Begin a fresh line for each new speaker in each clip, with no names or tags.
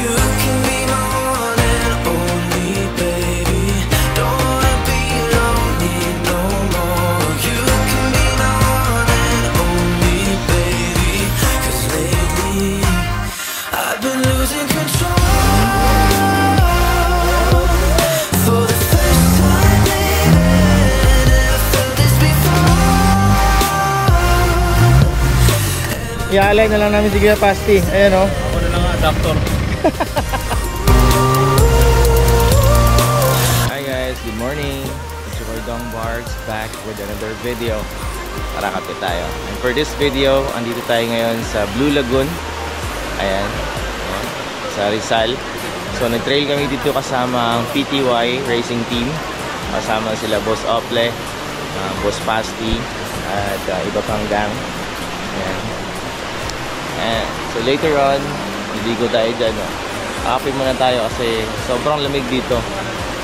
You can be my one and only, baby. Don't wanna be lonely no more. You can be my one and only, baby. 'Cause lately I've been losing control. For the first time, baby, never felt this before.
Iaalay na lang namin si Kuya Pasti. Ayan o.
Ako na lang adapter.
Hi guys, good morning. It's your boy Dong Barks back with another video. Tara, kapit tayo. And for this video, andito tayo ngayon sa Blue Lagoon. Ayan. Ayan. Sa Rizal. So nag-trail kami dito kasama ang PTY Racing Team. Kasama sila Boss Ople, Boss Pasti, at iba pang gang. Ayan. Ayan. So later on, liligo tayo dyan. Akapin muna tayo kasi sobrang lamig dito.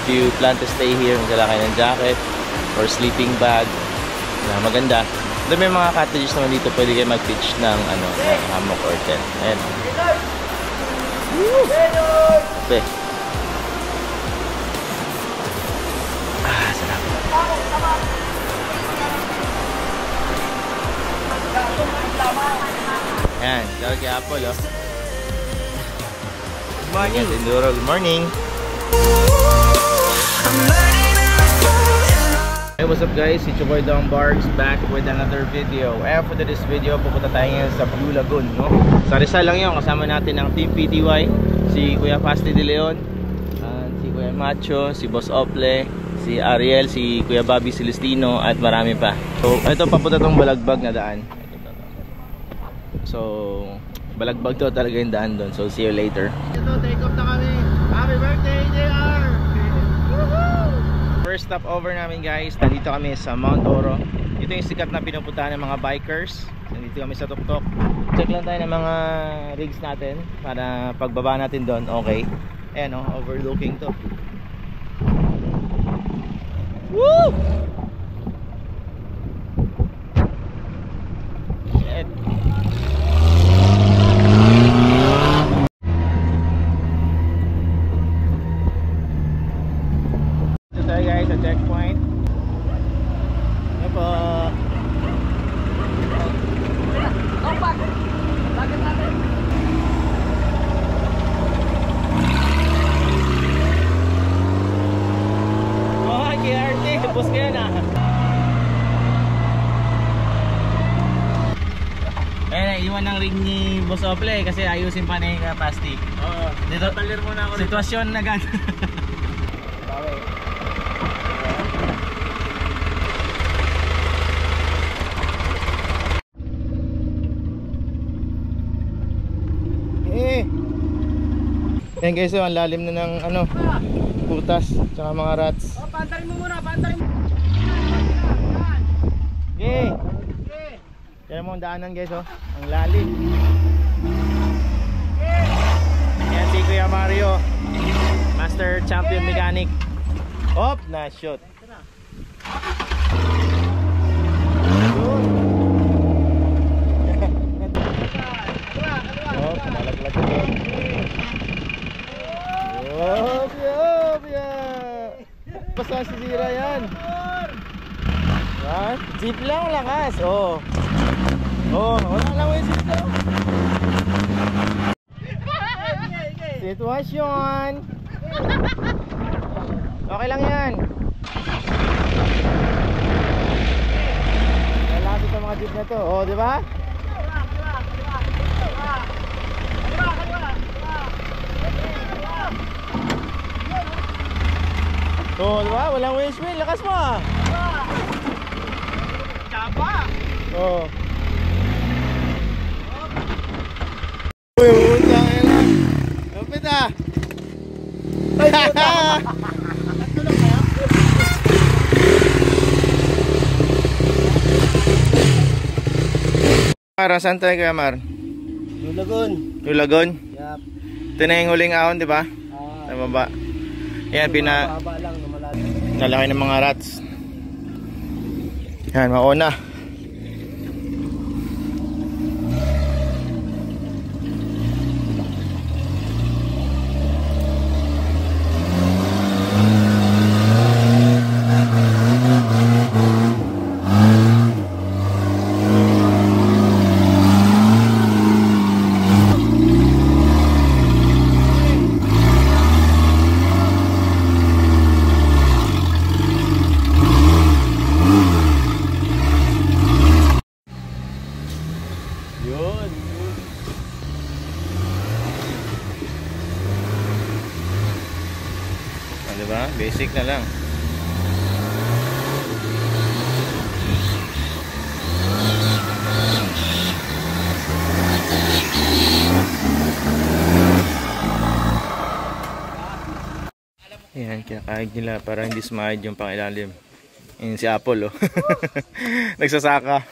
If you plan to stay here, magdala kayo ng jacket or sleeping bag na maganda. Doon may mga cottages naman dito, pwede kayo mag-pitch ng, ng hammock or tent. Ayan. Okay. Sarap. Ayan, shout kay Apple, oh. Good morning. Yes, Enduro, good morning. Hey, what's up guys? It's your boy Dong Barks back with another video. For this video, pupunta tayo ngayon sa Blue Lagoon, no? Sa Rizal lang yun, kasama natin ang Team PTY, si Kuya Pasti De Leon, si Kuya Macho, si Boss Ople, si Ariel, si Kuya Bobby Celestino, at marami pa. So, ito papunta tong Balagbag na daan. So, Balagbag to talaga yung daan doon. So, see you later.
Ito, take off na kami. Happy birthday, JR!
First stop over namin guys, nandito kami sa Mount Oro. Ito yung sikat na pinupuntahan ng mga bikers. Nandito kami sa tuktok. Check lang tayo ng mga rigs natin para pagbaba natin doon, okay. Ayan o, overlooking to. Woo! Shit. Tayo guys sa checkpoint. Ano po? Oh, KRT, bus ka yan ah. Eh, iwan ng ring ni Boss Ople kasi ayusin pa na yung Pasti.
Oo, dito talir muna ako.
Sitwasyon na gan. Yan guys, so, ang lalim na ng putas tsaka mga rats.
Oh, pantarin mo muna, pantarin mo.
Okay. Yan mo ang daanan guys, oh. Ang lalim. Yan si Kuya Mario, Master Champion Mechanic. Hop, na shoot. Oh, nalaglag ko. Oh, biya. Basta sisira yan. Yan. Jeep lang, lakas. Oh. Oh, wala lang yung jeep lang. Sitwasyon. Okay lang yan. Lalapit sa mga jeep na to. Oh, di ba? Oh, diba? Walang windshield. Lakas mo ah.
Chapa.
Oh. Uy, utang yan lang. Lapit ah. Ay, utang.
Natulog kayo?
Mara, saan tayo kaya, Mar?
Blue Lagoon.
Blue Lagoon?
Yup.
Ito na yung huling ahon, di ba? Sa baba. Yan,
Mababa lang, malalim.
nalaki ng mga rats. Yan, mauna. Diba? Basic na lang. Ayan, kinakaig nila para hindi sumahid yung pangilalim. Yun si Apple, oh. Nagsasaka.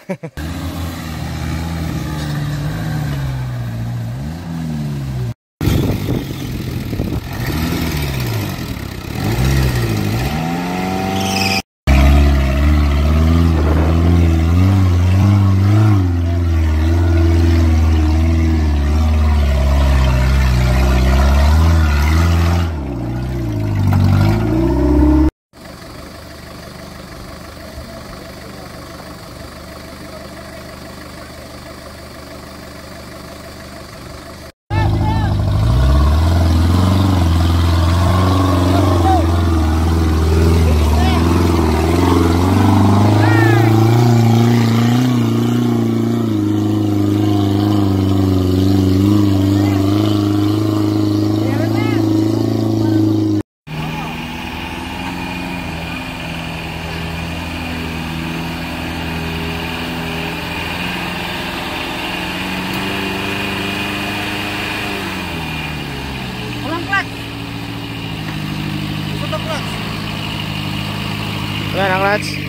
Wala na clutch.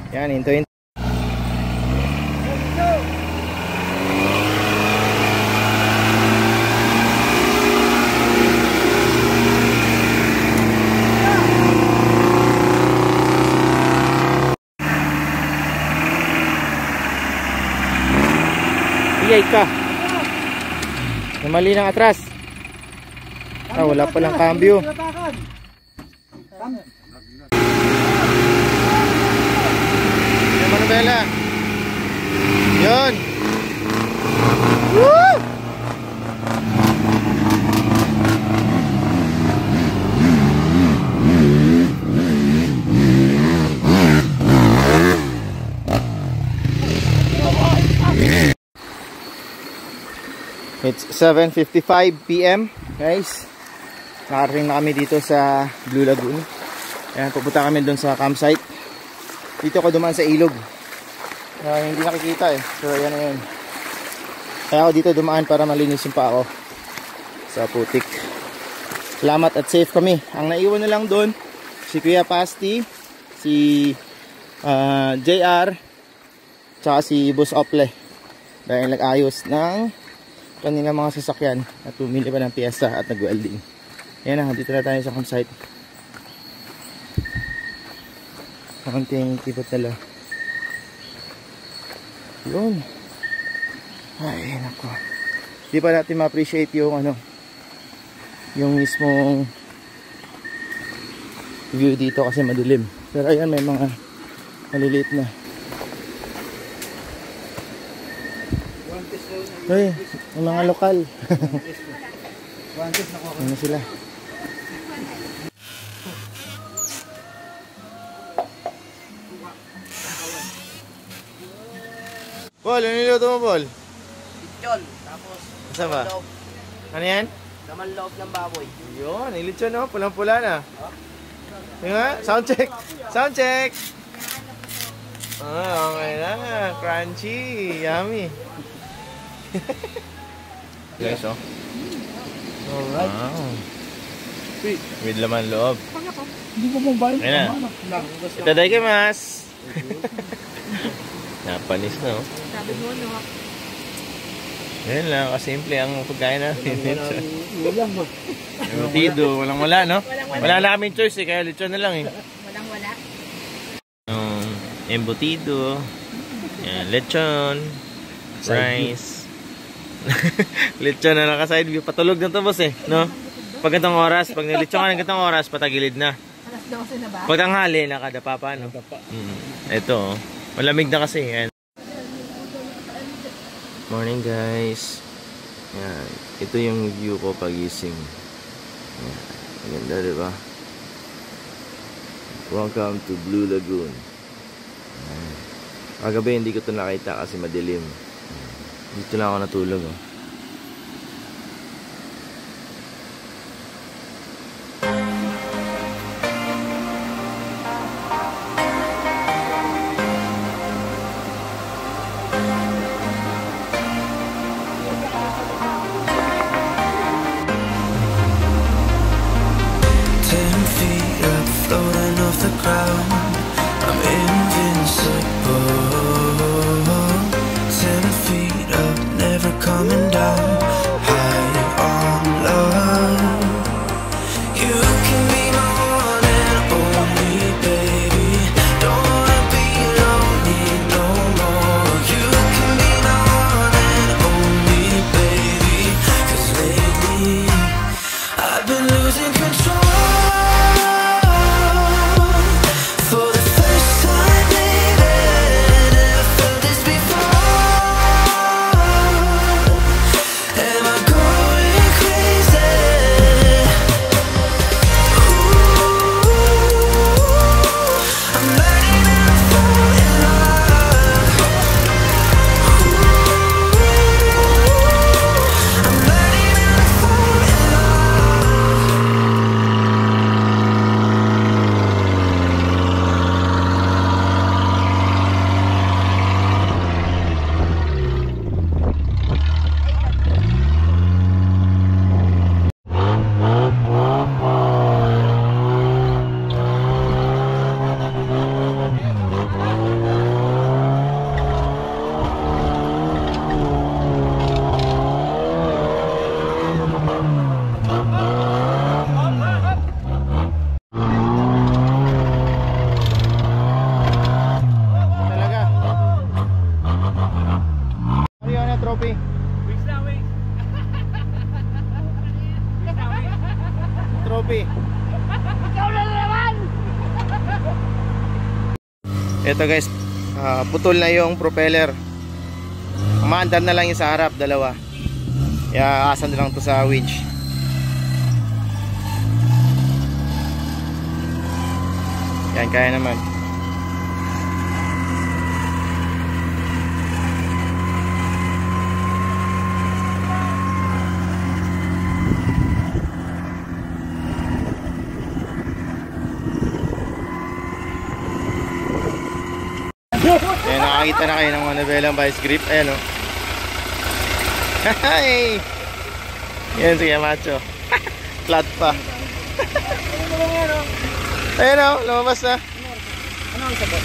Yan, hintuin. Iyay ka. Namali ng atras. Ah, wala palang cambio. Yung manubela. Yun. Woo! It's 7:55 PM, guys. Nakarating na kami dito sa Blue Lagoon. Ayan, pupunta kami doon sa campsite. Dito ako dumaan sa ilog. Hindi nakikita eh. So, ayan na yun. Kaya ako dito dumaan para malinis yung pa ako sa putik. Salamat at safe kami. Ang naiwan na lang doon, si Kuya Pasti, si JR, tsaka si Boss Ople. Dahil nag-ayos ng kanina mga sasakyan at pumili pa ng piyesta at nag-welding. Ayan na, dito na tayo sa campsite. Makunting kipot nila. Yun. Ay, nako. Di pa natin ma-appreciate yung ano, yung mismong view dito kasi madilim. Pero ayan, may mga maliliit na. Hey, yung mga lokal. Ano sila? Paul, ano niluto mo, Paul?
Lechon, tapos
Asa ba?
loob,
Ano yan?
laman loob ng baboy.
Yun, ilitsyon no? Pulang-pula na. Yung nga, sound check! Sound check! Ah, okay na. Crunchy. Yummy. Guys, oh.
Alright.
Wow. With laman loob.
Hindi ko mong bayan.
Ayan na. Itadakimasu. Napanis na, oh.
Sabi mo, no?
Yan lang, kasimple ang pagkain natin.
Walang ba?
Embutido, walang-wala, no? Wala na kaming choice eh, kaya lechon na lang eh.
Walang-wala.
Embutido. Yan, lechon. Rice. Lechon na nakaside view. Patulog na to, boss eh, no? Pag gantong oras, pag nilechon ka ng gantong oras, patagilid na.
Alas 12 na ba?
Pag tanghali, nakadapa pa, no? Ito, oh. Malamig na kasi. Yan. Morning, guys. Yan. Ito yung view ko pagising. Yan. Maganda, diba? Welcome to Blue Lagoon. Kagabi hindi ko ito nakita kasi madilim. Dito lang ako natulog. Oh.
Floating off the ground, I'm invincible. 10 feet up, never coming down. High on love. You can be my one and only, baby. Don't wanna be lonely no more. You can be my one and only, baby. 'Cause lately I've been losing control.
Trophy.
Wings na, wings.
Trophy.
Ikaw na naman!
Ito guys, putol na yung propeller. Umaandar na lang yung sa harap, dalawa. Iaasan na lang to sa winch. Yan, kaya naman. Ayan, nakakita na kayo ng Manibela vice grip. Ayan o. Hi! Yan, sige macho. Flat pa. Ayan o, lumabas na.
Ano ang sabot?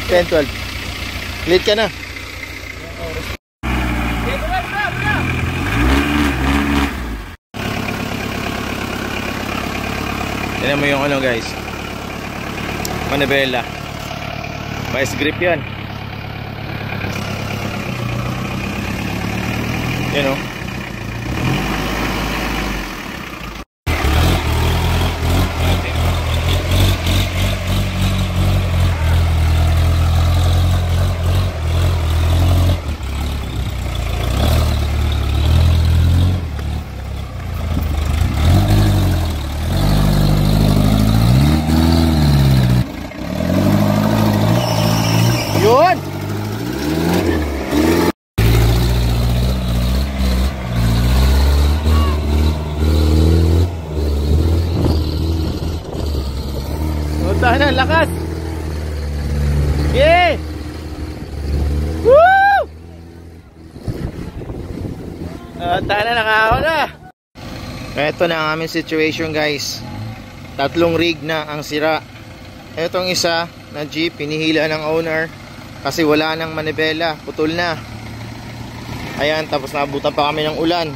10-12. Late ka na. Tignan mo yung ano guys, Manibela vice grip yan. Yan o. Yun! Punta na, lakas! Yeah! Woo! Punta na, nakakaw na! Ito na ang aming situation guys. 3 rig na ang sira. Itong isa na jeep, pinihila ng owner kasi wala nang manibela, putol na. Ayan, tapos naabutan pa kami ng ulan.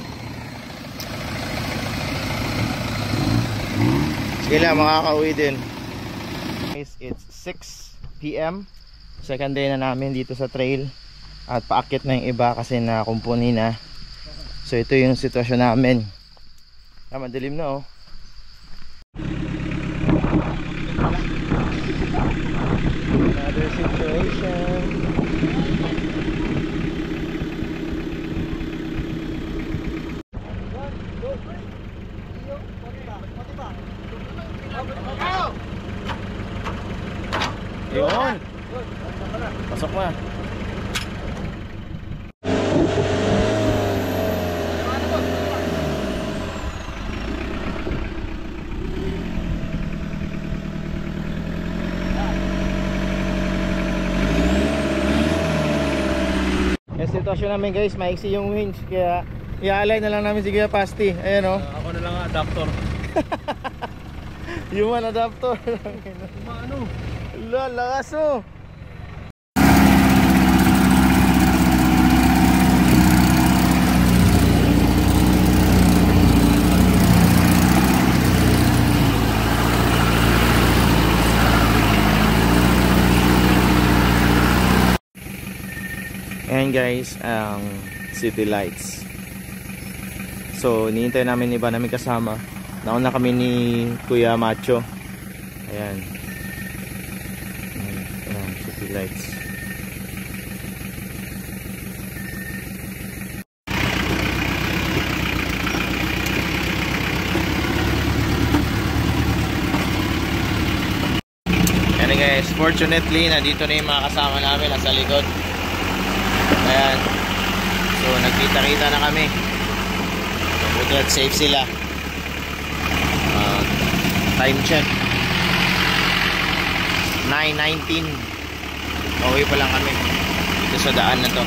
Sige lang, makakauwi din. Guys, it's 6 PM. Second day na namin dito sa trail. At paakit na yung iba kasi nakumpuni na. So ito yung sitwasyon namin. Madilim na oh. Another situation. Yun. Pasok na. Yung sitwasyon namin guys, maiksi yung winch, kaya iaalay na lang namin si Kuya Pasti. Ayan o.
Ako na lang ang adapter.
Human adapter.
Ano?
Lakas o. Ayan guys, ang city lights. So, niintay namin iba namin kasama. Nauna kami ni Kuya Macho. Ayan. Ayan, city lights. Ayan guys, fortunately, nandito na yung mga kasama namin nasa likod. Ayan. So, nagkita-kita na kami. Buti at safe sila. Time check 9:19. Okay pa lang kami dito sa daan na to.